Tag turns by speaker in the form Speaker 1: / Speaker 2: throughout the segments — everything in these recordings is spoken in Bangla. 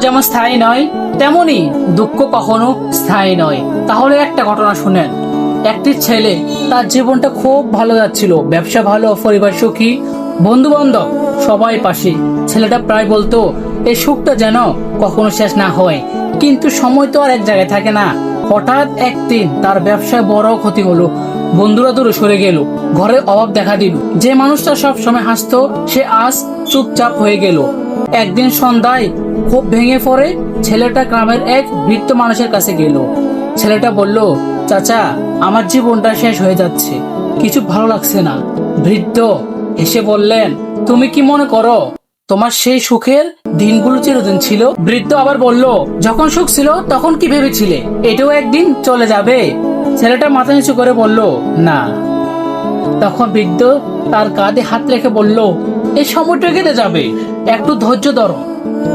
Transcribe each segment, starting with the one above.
Speaker 1: যেমন স্থায়ী নয়, তেমনি দুঃখ কখনো স্থায়ী নয়। তাহলে একটা ঘটনা শুনেন। একটি ছেলে, তার জীবনটা খুব ভালো যাচ্ছিল, ব্যবসা ভালো, পরিবার সুখী, বন্ধু বান্ধব সবাই পাশে। ছেলেটা প্রায় বলতো এই সুখটা যেন কখনো শেষ না হয়। কিন্তু সময় তো আর এক জায়গায় থাকে না। হঠাৎ একদিন তার ব্যবসায় বড় ক্ষতি হলো, বন্ধুরা দূরে সরে গেল, ঘরে অভাব দেখা দিল। যে মানুষটা সব সময় হাসতো সে আজ চুপচাপ হয়ে গেল। একদিন সন্ধ্যায় খুব ভেঙে পড়ে ছেলেটা গ্রামের এক বৃদ্ধ মানুষের কাছে গেল। ছেলেটা বলল, চাচা, আমার জীবনটা শেষ হয়ে যাচ্ছে, কিছু ভালো লাগছে না। বৃদ্ধ হেসে বললেন, তুমি কি মনে করো তোমার সেই সুখের দিনগুলো চিরদিন ছিল? বৃদ্ধ আবার বলল, যখন সুখ ছিল তখন কি ভেবেছিলে এটাও একদিন চলে যাবে? ছেলেটা মাথা নিচু করে বলল, না। তখন বৃদ্ধ তার কাঁধে হাত রেখে বলল, এই সময়টা কেটে যাবে, একটু ধৈর্য ধরো।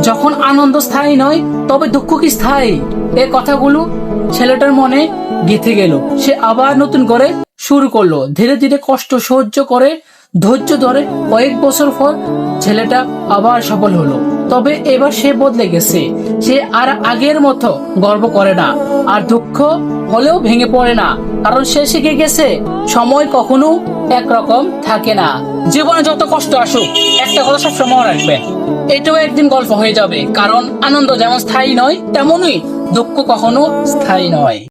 Speaker 1: যখন আনন্দ স্থায়ী নয় তবে দুঃখ কি স্থায়ী? এই কথাগুলো ছেলেটার মনে গেঁথে গেল। সে আবার নতুন করে শুরু করলো, ধীরে ধীরে কষ্ট সহ্য করে, ধৈর্য ধরে। কয়েক বছর পর ছেলেটা আবার সফল হলো। তবে এবার সে বদলে গেছে। সে আর আগের মতো গর্ব করে না, আর দুঃখ হলেও ভেঙে পড়ে না, কারণ সে শিখে গেছে সময় কখনো একরকম থাকে না। জীবনে যত কষ্ট আসুক, একটা কথা সবসময় মনে রাখবেন, এটাও একদিন গল্প হয়ে যাবে। কারণ আনন্দ যেমন স্থায়ী নয়, তেমনই দুঃখ কখনো স্থায়ী নয়।